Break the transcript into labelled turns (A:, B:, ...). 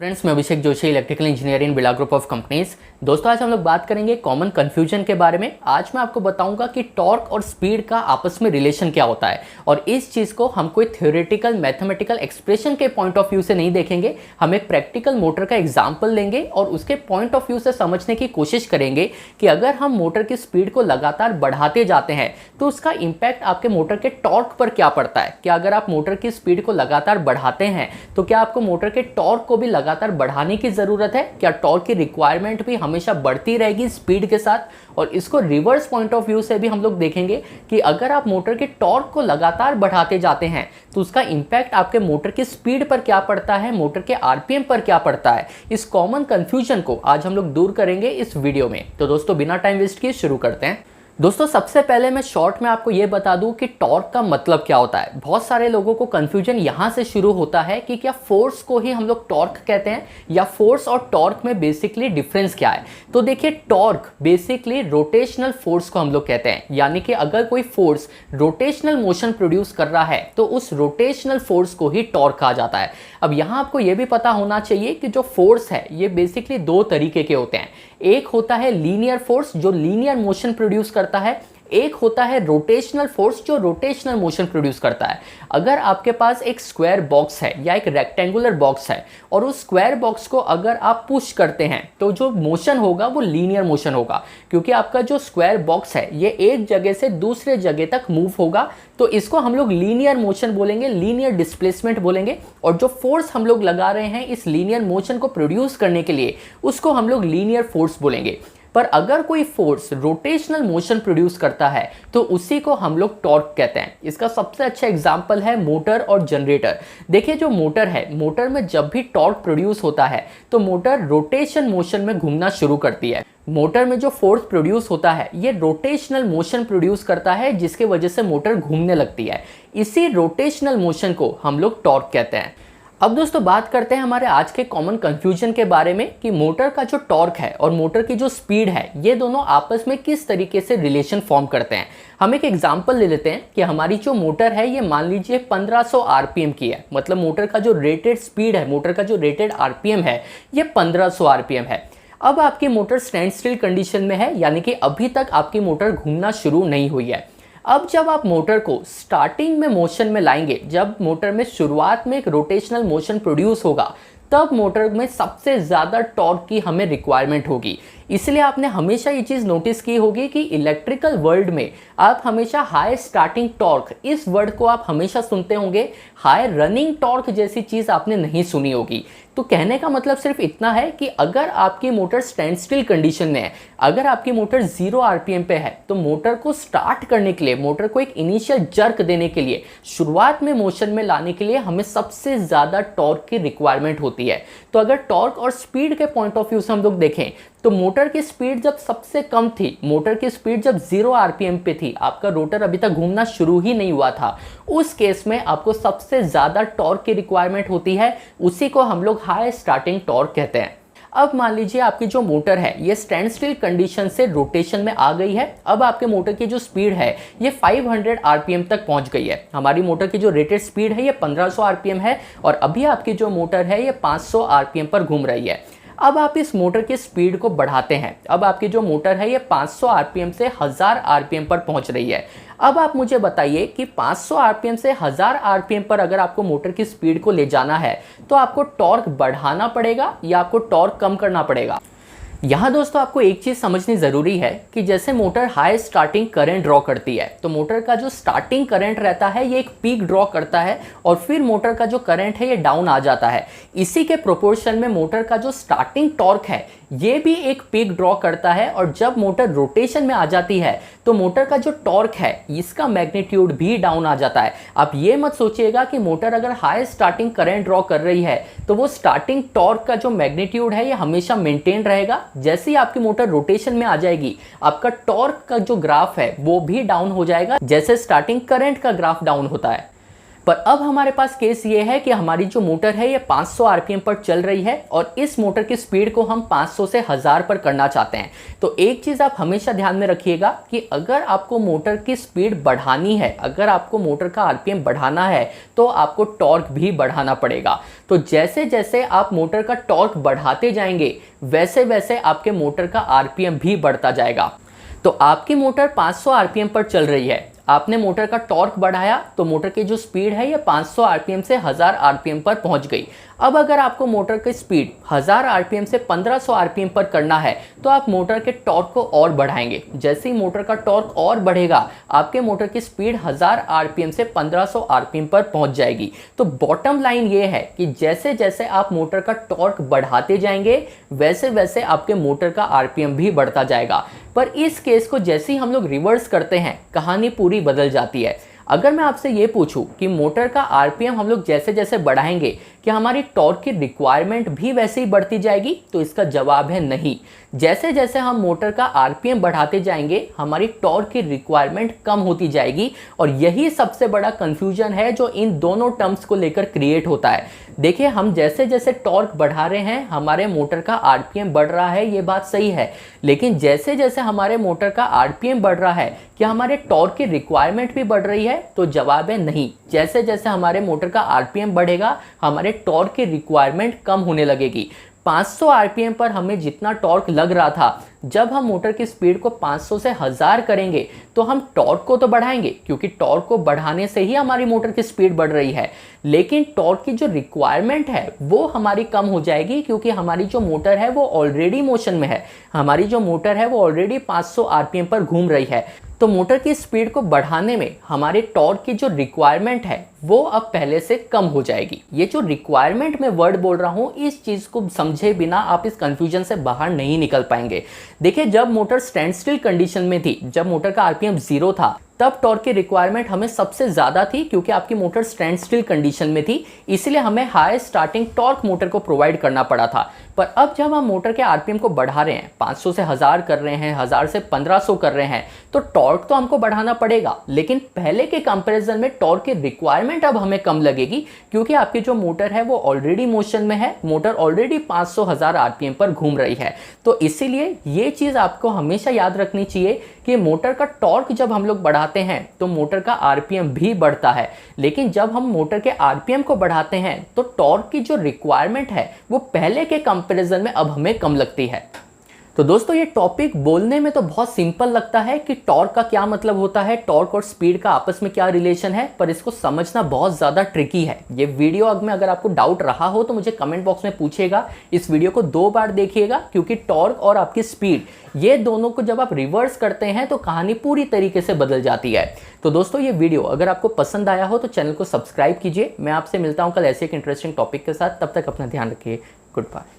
A: Friends, मैं Abhishek Joshi, electrical engineer in Birla group of companies. दोस्तों, आज हम लोग बात करेंगे कॉमन कंफ्यूजन के बारे में। आज मैं आपको बताऊंगा कि टॉर्क और स्पीड का आपस में रिलेशन क्या होता है, और इस चीज़ को हम कोई थ्योरेटिकल मैथमेटिकल एक्सप्रेशन के पॉइंट ऑफ व्यू से नहीं देखेंगे। हम एक प्रैक्टिकल मोटर का एग्जाम्पल लेंगे और उसके पॉइंट ऑफ व्यू से समझने की कोशिश करेंगे कि अगर हम मोटर की स्पीड को लगातार बढ़ाते जाते हैं तो उसका इम्पैक्ट आपके मोटर के टॉर्क पर क्या पड़ता है। क्या अगर आप मोटर की स्पीड को लगातार बढ़ाते हैं तो क्या आपको मोटर के टॉर्क को भी लगातार बढ़ाने की जरूरत है? क्या टॉर्क की रिक्वायरमेंट भी हमेशा बढ़ती रहेगी स्पीड के साथ? और इसको रिवर्स पॉइंट ऑफ व्यू से भी हम लोग देखेंगे कि अगर आप मोटर के टॉर्क को लगातार बढ़ाते जाते हैं तो उसका इंपैक्ट आपके मोटर की स्पीड पर क्या पड़ता है, मोटर के आरपीएम पर क्या पड़ता है। इस कॉमन कंफ्यूजन को आज हम लोग दूर करेंगे इस वीडियो में। तो दोस्तों, बिना टाइम वेस्ट किए शुरू करते हैं। दोस्तों, सबसे पहले मैं शॉर्ट में आपको ये बता दूं कि टॉर्क का मतलब क्या होता है। बहुत सारे लोगों को कंफ्यूजन यहां से शुरू होता है कि क्या फोर्स को ही हम लोग टॉर्क कहते हैं या फोर्स और टॉर्क में बेसिकली डिफरेंस क्या है। तो देखिए, टॉर्क बेसिकली रोटेशनल फोर्स को हम लोग कहते हैं, यानी कि अगर कोई फोर्स रोटेशनल मोशन प्रोड्यूस कर रहा है तो उस रोटेशनल फोर्स को ही टॉर्क कहा जाता है। अब यहां आपको यह भी पता होना चाहिए कि जो फोर्स है ये बेसिकली दो तरीके के होते हैं। एक होता है लीनियर फोर्स जो लीनियर मोशन प्रोड्यूस करता है, एक होता है रोटेशनल फोर्स जो रोटेशनल मोशन प्रोड्यूस करता है। अगर आपके पास एक स्क्वायर बॉक्स है या एक रेक्टेंगुलर बॉक्स है और उस स्क्वायर बॉक्स को अगर आप पुश करते हैं तो जो मोशन होगा वो लीनियर मोशन होगा, क्योंकि आपका जो स्क्वायर बॉक्स है ये एक जगह से दूसरे जगह तक मूव होगा। तो इसको हम लोग लीनियर मोशन बोलेंगे, लीनियर डिस्प्लेसमेंट बोलेंगे। और जो फोर्स हम लोग लगा रहे हैं इस लीनियर मोशन को प्रोड्यूस करने के लिए उसको हम लोग लीनियर फोर्स बोलेंगे। पर अगर कोई फोर्स रोटेशनल मोशन प्रोड्यूस करता है तो उसी को हम लोग टॉर्क कहते हैं। इसका सबसे अच्छा एग्जांपल है मोटर और जनरेटर। देखिए, जो मोटर है, मोटर में जब भी टॉर्क प्रोड्यूस होता है तो मोटर रोटेशन मोशन में घूमना शुरू करती है। मोटर में जो फोर्स प्रोड्यूस होता है ये रोटेशनल मोशन प्रोड्यूस करता है, जिसके वजह से मोटर घूमने लगती है। इसी रोटेशनल मोशन को हम लोग टॉर्क कहते हैं। अब दोस्तों, बात करते हैं हमारे आज के कॉमन कंफ्यूजन के बारे में कि मोटर का जो टॉर्क है और मोटर की जो स्पीड है ये दोनों आपस में किस तरीके से रिलेशन फॉर्म करते हैं। हम एक एग्जांपल ले लेते हैं कि हमारी जो मोटर है ये मान लीजिए 1500 आरपीएम की है। मतलब मोटर का जो रेटेड स्पीड है, मोटर का जो रेटेड आरपीएम है ये 1500 आरपीएम है। अब आपकी मोटर स्टैंड स्टिल कंडीशन में है, यानी कि अभी तक आपकी मोटर घूमना शुरू नहीं हुई है। अब जब आप मोटर को स्टार्टिंग में मोशन में लाएंगे, जब मोटर में शुरुआत में एक रोटेशनल मोशन प्रोड्यूस होगा, तब मोटर में सबसे ज़्यादा टॉर्क की हमें रिक्वायरमेंट होगी। इसलिए आपने हमेशा ये चीज़ नोटिस की होगी कि इलेक्ट्रिकल वर्ल्ड में आप हमेशा हाई स्टार्टिंग टॉर्क, इस वर्ड को आप हमेशा सुनते होंगे। हाई रनिंग टॉर्क जैसी चीज़ आपने नहीं सुनी होगी। तो कहने का मतलब सिर्फ इतना है कि अगर आपकी मोटर स्टैंड स्टिल कंडीशन में है, अगर आपकी मोटर 0 आरपीएम पे है, तो मोटर को स्टार्ट करने के लिए, मोटर को एक इनिशियल जर्क देने के लिए, शुरुआत में मोशन में लाने के लिए हमें सबसे ज़्यादा टॉर्क की रिक्वायरमेंट होती है। तो अगर टॉर्क और स्पीड के पॉइंट ऑफ व्यू से हम लोग देखें तो मोटर की स्पीड जब सबसे कम थी, मोटर की स्पीड जब 0 आरपीएम पे थी, आपका रोटर अभी तक घूमना शुरू ही नहीं हुआ था, उस केस में आपको सबसे ज़्यादा टॉर्क की रिक्वायरमेंट होती है। उसी को हम लोग हाई स्टार्टिंग टॉर्क कहते हैं। अब मान लीजिए आपकी जो मोटर है ये स्टैंड स्टिल कंडीशन से रोटेशन में आ गई है। अब आपके मोटर की जो स्पीड है ये 500 आरपीएम तक पहुंच गई है। हमारी मोटर की जो रेटेड स्पीड है ये 1500 आरपीएम है और अभी आपकी जो मोटर है ये 500 आरपीएम पर घूम रही है। अब आप इस मोटर की स्पीड को बढ़ाते हैं। अब आपकी जो मोटर है ये 500 आरपीएम से 1000 आरपीएम पर पहुंच रही है। अब आप मुझे बताइए कि 500 आरपीएम से 1000 आरपीएम पर अगर आपको मोटर की स्पीड को ले जाना है तो आपको टॉर्क बढ़ाना पड़ेगा या आपको टॉर्क कम करना पड़ेगा। यहाँ दोस्तों, आपको एक चीज़ समझनी ज़रूरी है कि जैसे motor high starting current draw करती है तो मोटर का जो स्टार्टिंग करंट रहता है ये एक पीक ड्रॉ करता है और फिर मोटर का जो करंट है ये डाउन आ जाता है। इसी के प्रोपोर्शन में मोटर का जो स्टार्टिंग टॉर्क है ये भी एक पीक ड्रॉ करता है और जब मोटर रोटेशन में आ जाती है तो मोटर का जो टॉर्क है इसका मैग्नीट्यूड भी डाउन आ जाता है। आप ये मत सोचिएगा कि मोटर अगर हाई स्टार्टिंग करंट ड्रॉ कर रही है तो वो स्टार्टिंग टॉर्क का जो मैग्नीट्यूड है ये हमेशा मेंटेन रहेगा। जैसे ही आपकी मोटर रोटेशन में आ जाएगी आपका टॉर्क का जो ग्राफ है वो भी डाउन हो जाएगा, जैसे स्टार्टिंग करंट का ग्राफ डाउन होता है। पर अब हमारे पास केस ये है कि हमारी जो मोटर है ये 500 आरपीएम पर चल रही है और इस मोटर की स्पीड को हम 500 से 1000 पर करना चाहते हैं। तो एक चीज़ आप हमेशा ध्यान में रखिएगा कि अगर आपको मोटर की स्पीड बढ़ानी है, अगर आपको मोटर का आरपीएम बढ़ाना है तो आपको टॉर्क भी बढ़ाना पड़ेगा। तो जैसे जैसे आप मोटर का टॉर्क बढ़ाते जाएंगे वैसे वैसे आपके मोटर का आरपीएम भी बढ़ता जाएगा। तो आपकी मोटर 500 आरपीएम पर चल रही है, आपने मोटर का टॉर्क बढ़ाया तो मोटर की जो स्पीड है ये 500 आरपीएम से 1000 आरपीएम पर पहुंच गई। अब अगर आपको मोटर की स्पीड 1000 आरपीएम से 1500 आरपीएम पर करना है तो आप मोटर के टॉर्क को और बढ़ाएंगे। जैसे ही मोटर का टॉर्क और बढ़ेगा आपके मोटर की स्पीड 1000 आरपीएम से 1500 आरपीएम पर पहुंच जाएगी। तो बॉटम लाइन ये है कि जैसे जैसे आप मोटर का टॉर्क बढ़ाते जाएंगे वैसे वैसे आपके मोटर का आरपीएम भी बढ़ता जाएगा। पर इस केस को जैसे ही हम लोग रिवर्स करते हैं कहानी पूरी बदल जाती है। अगर मैं आपसे ये पूछूं कि मोटर का आरपीएम हम लोग जैसे जैसे बढ़ाएंगे कि हमारी टॉर्क की रिक्वायरमेंट भी वैसे ही बढ़ती जाएगी, तो इसका जवाब है नहीं। जैसे जैसे हम मोटर का आरपीएम बढ़ाते जाएंगे हमारी टॉर्क की रिक्वायरमेंट कम होती जाएगी और यही सबसे बड़ा कंफ्यूजन है जो इन दोनों टर्म्स को लेकर क्रिएट होता है। देखिए, हम जैसे जैसे टॉर्क बढ़ा रहे हैं हमारे मोटर का आरपीएम बढ़ रहा है, ये बात सही है, लेकिन जैसे जैसे हमारे मोटर का आरपीएम बढ़ रहा है क्या हमारे टॉर्क की रिक्वायरमेंट भी बढ़ रही है? तो जवाब है नहीं। जैसे जैसे हमारे मोटर का आरपीएम बढ़ेगा हमारे टॉर्क की रिक्वायरमेंट कम होने लगेगी। 500 आरपीएम पर हमें जितना टॉर्क लग रहा था, जब हम मोटर की स्पीड को 500 से 1000 करेंगे तो हम टॉर्क को तो बढ़ाएंगे क्योंकि टॉर्क को बढ़ाने से ही हमारी मोटर की स्पीड बढ़ रही है, लेकिन टॉर्क की जो रिक्वायरमेंट है वो हमारी कम हो जाएगी क्योंकि हमारी जो मोटर है वो ऑलरेडी मोशन में है, हमारी जो मोटर है वो ऑलरेडी 500 आरपीएम पर घूम रही है। तो मोटर की स्पीड को बढ़ाने में हमारे टॉर्क की जो रिक्वायरमेंट है वो अब पहले से कम हो जाएगी। ये जो रिक्वायरमेंट में वर्ड बोल रहा हूँ इस चीज़ को समझे बिना आप इस कंफ्यूजन से बाहर नहीं निकल पाएंगे। देखिए, जब मोटर स्टैंड स्टिल कंडीशन में थी, जब मोटर का आरपीएम 0 था, तब टॉर्क की रिक्वायरमेंट हमें सबसे ज़्यादा थी क्योंकि आपकी मोटर स्टैंड स्टिल कंडीशन में थी, इसलिए हमें हाई स्टार्टिंग टॉर्क मोटर को प्रोवाइड करना पड़ा था। पर अब जब हम मोटर के आरपीएम को बढ़ा रहे हैं, 500 से 1000 कर रहे हैं, 1000 से 1500 कर रहे हैं, तो टॉर्क तो हमको बढ़ाना पड़ेगा, लेकिन पहले के कंपैरिजन में टॉर्क की रिक्वायरमेंट अब हमें कम लगेगी क्योंकि आपकी जो मोटर है वो ऑलरेडी मोशन में है, मोटर ऑलरेडी 500-1000 आरपीएम पर घूम रही है। तो इसीलिए ये चीज़ आपको हमेशा याद रखनी चाहिए कि मोटर का टॉर्क जब हम लोग बढ़ाते हैं तो मोटर का आरपीएम भी बढ़ता है, लेकिन जब हम मोटर के आरपीएम को बढ़ाते हैं तो टॉर्क की जो रिक्वायरमेंट है वो पहले के कंपैरिजन में अब हमें कम लगती है। तो दोस्तों, ये टॉपिक बोलने में तो बहुत सिंपल लगता है कि टॉर्क का क्या मतलब होता है, टॉर्क और स्पीड का आपस में क्या रिलेशन है, पर इसको समझना बहुत ज़्यादा ट्रिकी है। ये वीडियो में अगर आपको डाउट रहा हो तो मुझे कमेंट बॉक्स में पूछिएगा। इस वीडियो को 2 बार देखिएगा क्योंकि टॉर्क और आपकी स्पीड ये दोनों को जब आप रिवर्स करते हैं तो कहानी पूरी तरीके से बदल जाती है। तो दोस्तों, ये वीडियो अगर आपको पसंद आया हो तो चैनल को सब्सक्राइब कीजिए। मैं आपसे मिलता हूँ कल ऐसे एक इंटरेस्टिंग टॉपिक के साथ। तब तक अपना ध्यान रखिए। Good bye.